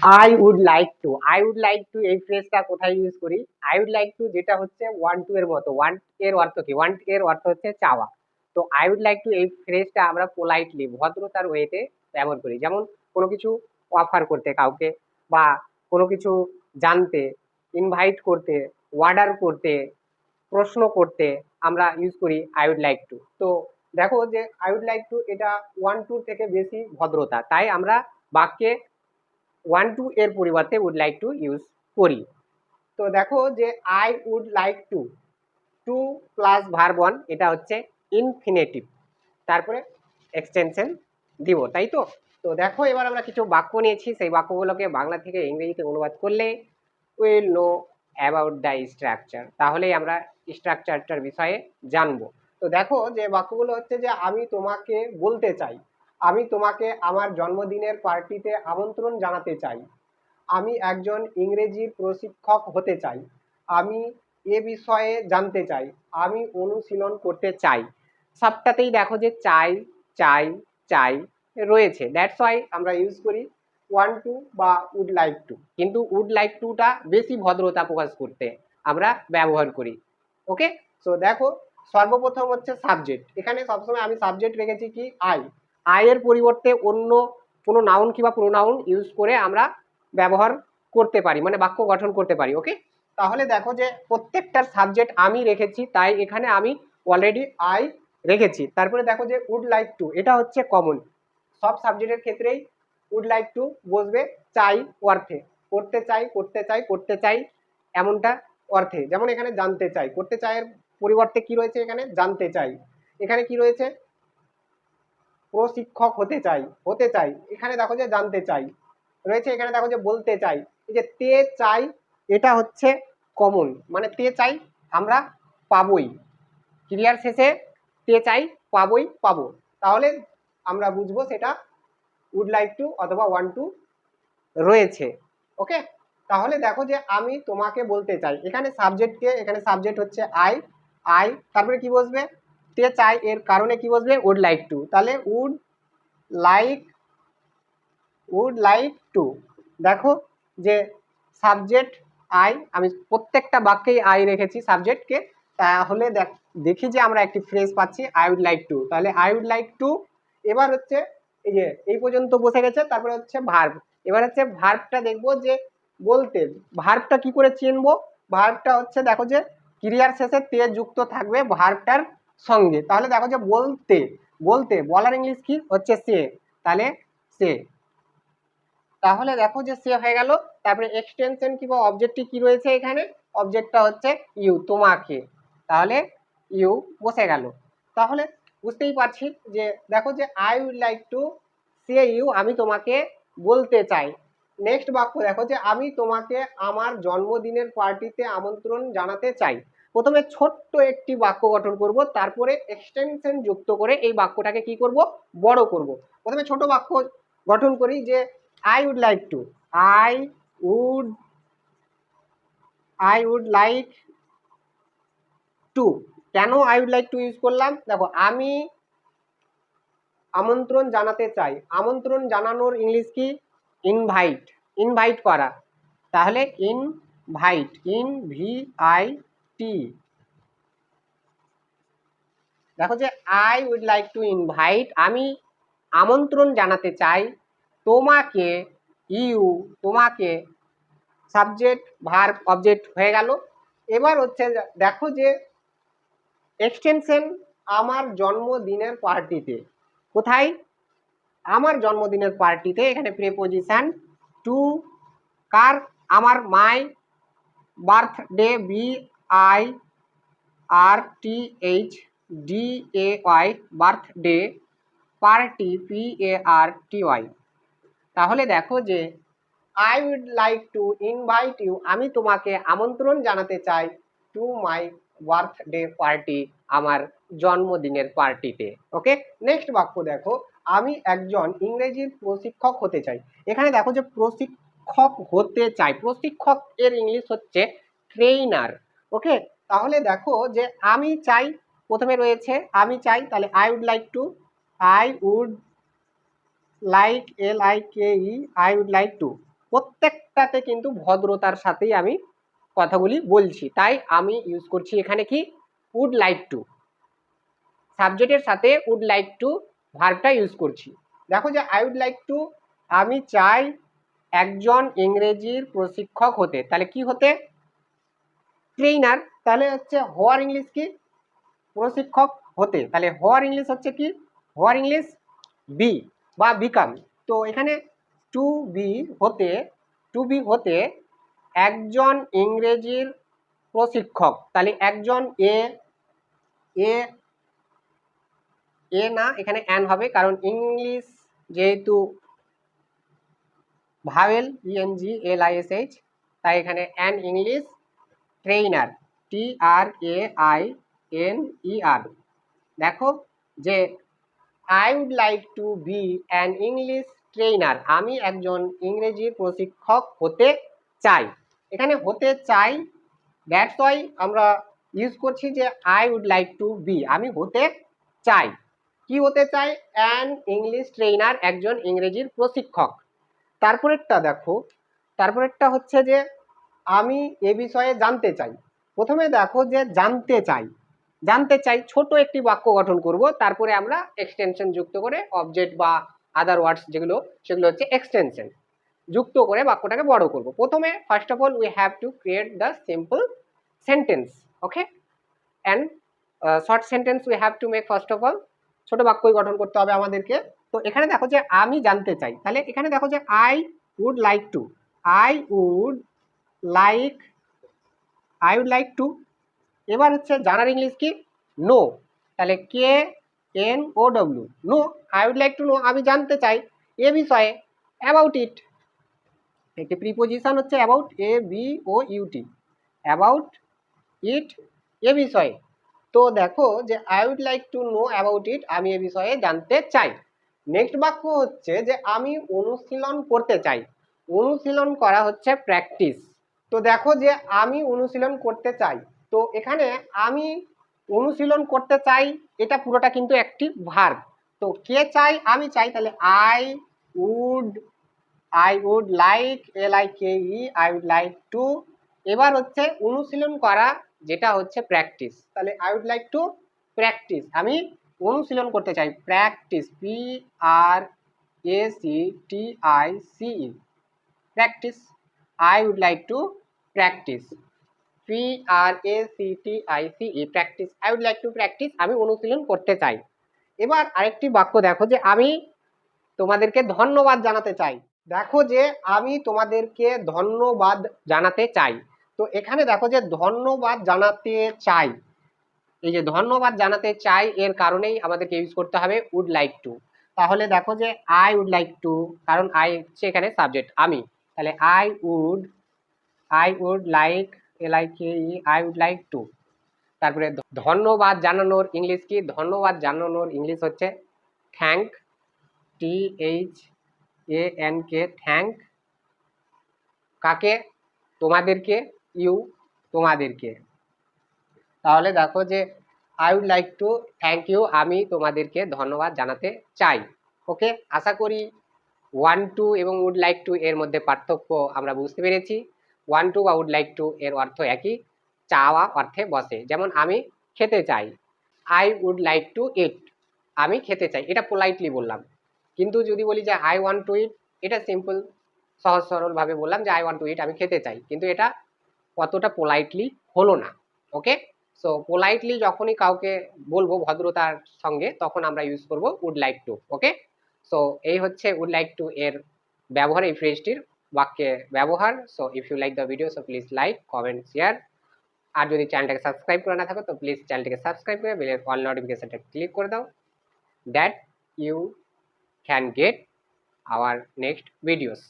I would like to, I would like to এই ফ্রেজটা কোথায় ইউজ করি? আই উড লাইক টু যেটা হচ্ছে ওয়ান টু এর মতো। ওয়ান এর অর্থ কি? ওয়ান এর অর্থ হচ্ছে চাওয়া। তো আই উড লাইক টু এই ফ্রেজটা আমরা পোলাইটলি ভদ্রতার ওয়েতে ব্যবহার করি। যেমন কোনো কিছু অফার করতে কাউকে, বা কোনো কিছু জানতে, ইনভাইট করতে, অর্ডার করতে, প্রশ্ন করতে আমরা ইউজ করি আই উড লাইক টু। তো দেখো যে আই উড লাইক টু এটা ওয়ান টু থেকে বেশি ভদ্রতা, তাই আমরা বাক্যে ওয়ান টু এর পরিবর্তে উড লাইক টু ইউজ করি। তো দেখো যে I would like to, to plus verb one, এটা হচ্ছে ইনফিনিটিভ, তারপরে এক্সটেনশন দিব, তাই তো? তো দেখো এবার আমরা কিছু বাক্য নিয়েছি, সেই বাক্যগুলোকে বাংলা থেকে ইংরেজিতে অনুবাদ করলে will know about the structure, তাহলেই আমরা স্ট্রাকচারটার বিষয়ে জানবো। তো দেখো যে বাক্যগুলো হচ্ছে যে আমি তোমাকে বলতে চাই, আমি তোমাকে আমার জন্মদিনের পার্টিতে আমন্ত্রণ জানাতে চাই, আমি একজন ইংরেজি প্রশিক্ষক হতে চাই, আমি এ বিষয়ে জানতে চাই, আমি অনুশীলন করতে চাই। সবটাতেই দেখো যে চাই চাই চাই রয়েছে, দ্যাটস ওয়াই আমরা ইউজ করি ওয়ান টু বা উড লাইক টু। কিন্তু উড লাইক টুটা বেশি ভদ্রতা প্রকাশ করতে আমরা ব্যবহার করি। ওকে, সো দেখো সর্বপ্রথম হচ্ছে সাবজেক্ট। এখানে সবসময় আমি সাবজেক্ট রেখেছি কি আই, আয়ের পরিবর্তে অন্য কোনো নাউন কিংবা প্রোনাউন ইউজ করে আমরা ব্যবহার করতে পারি, মানে বাক্য গঠন করতে পারি। ওকে, তাহলে দেখো যে প্রত্যেকটার সাবজেক্ট আমি রেখেছি, তাই এখানে আমি অলরেডি আই রেখেছি। তারপরে দেখো যে উড লাইক টু, এটা হচ্ছে কমন, সব সাবজেক্টের ক্ষেত্রেই উড লাইক টু বসবে চাই অর্থে, করতে চাই করতে চাই করতে চাই এমনটা অর্থে। যেমন এখানে জানতে চাই, করতে চাইয়ের পরিবর্তে কি রয়েছে? এখানে জানতে চাই। এখানে কি রয়েছে? প্রশিক্ষক হতে চাই, হতে চাই, এখানে দেখো যে জানতে চাই রয়েছে। এখানে দেখো যে বলতে চাই, এই যে তে চাই, এটা হচ্ছে কমন, মানে তে চাই আমরা পাবই, ক্রিয়ার শেষে তে চাই পাবই পাবো, তাহলে আমরা বুঝবো সেটা উড লাইক টু অথবা ওয়ান টু রয়েছে। ওকে, তাহলে দেখো যে আমি তোমাকে বলতে চাই, এখানে সাবজেক্টকে, এখানে সাবজেক্ট হচ্ছে আই, আই তারপরে কি বসবে? তে চাই, এর কারণে কি বসবে? উড লাইক টু, তাহলে লাইক উড লাইক টু। দেখো যে সাবজেক্ট আই, আমি প্রত্যেকটা বাক্যেই আই রেখেছি সাবজেক্টকে, তাহলে দেখি যে আমরা একটি ফ্রেজ পাচ্ছি আই উড লাইক টু। তাহলে আই উড লাইক টু, এবার হচ্ছে এই যে এই পর্যন্ত বসে গেছে, তারপরে হচ্ছে ভার্ব। এবার হচ্ছে ভার্বটা দেখবো যে বলতে, ভার্বটা কি করে চিনবো? ভার্বটা হচ্ছে দেখো যে ক্রিয়ার শেষে তে যুক্ত থাকবে ভার্বটার সঙ্গে। তাহলে দেখো যে বলতে, বলতে বলার ইংলিশ কি হচ্ছে সে, তাহলে সে, তাহলে দেখো যে সে হয়ে গেল। তারপরে এক্সটেনশন কিংবা অবজেক্টটি কি রয়েছে? এখানে অবজেক্টটা হচ্ছে ইউ, তোমাকে, তাহলে ইউ বসে গেল। তাহলে বুঝতেই পারছি যে দেখো যে I would like to say you, আমি তোমাকে বলতে চাই। নেক্সট বাক্য দেখো যে আমি তোমাকে আমার জন্মদিনের পার্টিতে আমন্ত্রণ জানাতে চাই। প্রথমে ছোট্ট একটি বাক্য গঠন করব, তারপরে এক্সটেনশন যুক্ত করে এই বাক্যটাকে কি করব? বড় করব। প্রথমে ছোট বাক্য গঠন করি যে I would like to, would I would like to, কেন I would like to use করলাম? দেখো আমি আমন্ত্রণ জানাতে চাই, আমন্ত্রণ জানানোর ইংলিশ কি? ইনভাইট, ইনভাইট করা, তাহলে ইনভাইট, INVIT। দেখো যে I would like to invite, আমি আমন্ত্রণ জানাতে চাই তোমাকে, ইউ, তোমাকে, সাবজেক্ট ভার্ব অবজেক্ট হয়ে গেল। এবার হচ্ছে দেখো যে এক্সটেনশন আমার জন্মদিনের পার্টিতে, কোথায়? আমার জন্মদিনের পার্টিতে, এখানে প্রিপোজিশন টু, কার? আমার, my birthday, BIRTHDAY, birthday, party, PARTY। তাহলে দেখো যে I would like to invite you, আমি তোমাকে আমন্ত্রণ জানাতে চাই টু মাই বার্থডে পার্টি, আমার জন্মদিনের পার্টিতে। ওকে, নেক্সট বাক্য দেখো আমি একজন ইংরেজির প্রশিক্ষক হতে চাই। এখানে দেখো যে প্রশিক্ষক হতে চাই, প্রশিক্ষক এর ইংলিশ হচ্ছে ট্রেইনার। ওকে, তাহলে দেখো যে আমি চাই, প্রথমে রয়েছে আমি চাই, তাহলে I would like to, I would like, LIKE, I would like to, প্রত্যেকটাতে কিন্তু ভদ্রতার সাথেই আমি কথাগুলি বলছি, তাই আমি ইউজ করছি এখানে কি উড লাইক টু, সাবজেক্টের সাথে উড লাইক টু ভার্বটা ইউজ করছি। দেখো যে আই উড লাইক টু, আমি চাই একজন ইংরেজির প্রশিক্ষক হতে, তাহলে কি হতে, ট্রেইনার। তাহলে হচ্ছে হওয়ার ইংলিশ কি, প্রশিক্ষক হতে, তাহলে হওয়ার ইংলিশ হচ্ছে কি, হওয়ার ইংলিশ বি বা বিকাম। তো এখানে টু বি হতে, টু বি হতে একজন ইংরেজির প্রশিক্ষক, তাহলে একজন এ এ এ না, এখানে অ্যান হবে, কারণ ইংলিশ যেহেতু vowel E N G L I S H, তাই এখানে অ্যান ইংলিশ ট্রেইনার TRAINER। দেখো যে I would like to be an English trainer, আমি একজন ইংরেজি প্রশিক্ষক হতে চাই। এখানে হতে চাই, দ্যাটস ওয়াই আমরা ইউজ করছি যে I would like to be, আমি হতে চাই, কি হতে চাই, অ্যান ইংলিশ ট্রেইনার, একজন ইংরেজির প্রশিক্ষক। তারপরেরটা দেখো, তারপরেরটা হচ্ছে যে আমি এ বিষয়ে জানতে চাই। প্রথমে দেখো যে জানতে চাই, জানতে চাই ছোট একটি বাক্য গঠন করব, তারপরে আমরা এক্সটেনশন যুক্ত করে অবজেক্ট বা আদার ওয়ার্ডস যেগুলো, সেগুলো হচ্ছে এক্সটেনশন যুক্ত করে বাক্যটাকে বড় করব। প্রথমে first of all we have to create the simple sentence, okay, and short sentence we have to make first of all, ছোট বাক্যই গঠন করতে হবে আমাদেরকে। তো এখানে দেখো যে আমি জানতে চাই, তাহলে এখানে দেখো যে I would like to, I would like, I would like to. এবার হচ্ছে জানার ইংলিশ কি, নো, তাহলে KNOW, know, I would like to know, আমি জানতে চাই এ বিষয়ে, অ্যাবাউট ইট, একটি প্রিপোজিশন হচ্ছে অ্যাবাউট, ABOUT, অ্যাবাউট ইট, এ বিষয়ে। তো দেখো যে I would like to know about it, আমি এ বিষয়ে জানতে চাই। নেক্সট বাক্য হচ্ছে যে আমি অনুশীলন করতে চাই, অনুশীলন করা হচ্ছে প্র্যাকটিস। তো দেখো যে আমি অনুশীলন করতে চাই, তো এখানে আমি অনুশীলন করতে চাই, এটা পুরোটা কিন্তু একটি ভার্ব। তো কে চাই, আমি চাই, তাহলে would I would like LIKE, I would like to. এবার হচ্ছে অনুশীলন করা, যেটা হচ্ছে প্র্যাকটিস, তাহলে I would like to practice, আমি অনুশীলন করতে চাই, practice, PRACTICE, practice, I would like to practice, PRACTICE, practice, I would like to practice, আমি অনুশীলন করতে চাই। এবার আরেকটি বাক্য দেখো যে আমি তোমাদেরকে ধন্যবাদ জানাতে চাই, দেখো যে আমি তোমাদেরকে ধন্যবাদ জানাতে চাই। তো এখানে দেখো যে ধন্যবাদ জানাতে চাই, এই যে ধন্যবাদ জানাতে চাই, এর কারণেই আমাদেরকে ইউজ করতে হবে উড লাইক টু। তাহলে দেখো যে আই উড লাইক টু, কারণ আই হচ্ছে এখানে সাবজেক্ট আমি, তাহলে I would like LIKE, I would like to. তারপরে ধন্যবাদ জানানোর ইংলিশ কি, ধন্যবাদ জানানোর ইংলিশ হচ্ছে থ্যাঙ্ক, THANK, থ্যাঙ্ক, কাকে, তোমাদেরকে, ইউ, তোমাদেরকে। তাহলে দেখো যে I would like to thank you, আমি তোমাদেরকে ধন্যবাদ জানাতে চাই। ওকে, আশা করি 1 2 এবং উড লাইক টু এর মধ্যে পার্থক্য আমরা বুঝতে পেরেছি। 1 2 বা উড লাইক টু এর অর্থ একই, চাওয়া অর্থে বসে। যেমন আমি খেতে চাই, আই উড লাইক টু ইট, আমি খেতে চাই, এটা পোলাইটলি বললাম। কিন্তু যদি বলি যে আই ওয়ান্ট টু ইট, এটা সিম্পল সহজ সরল ভাবে বললাম যে আই ওয়ান্ট টু ইট, আমি খেতে চাই, কিন্তু এটা অতটা পোলাইটলি হলো না। ওকে, সো পোলাইটলি যখনই কাউকে বলবো ভদ্রতার সঙ্গে, তখন আমরা ইউজ করব would like to. Okay, so এই হচ্ছে উড লাইক টু এর ব্যবহার, এই ফ্রেজটির বাক্যে ব্যবহার। So if you like the video, so please like, comment, share. আর যদি চ্যানেলটাকে সাবস্ক্রাইব করে না থাকো, তো প্লিজ চ্যানেলটাকে সাবস্ক্রাইব করে বেলের অল নোটিফিকেশনটা ক্লিক করে দাও, that you can get our next videos.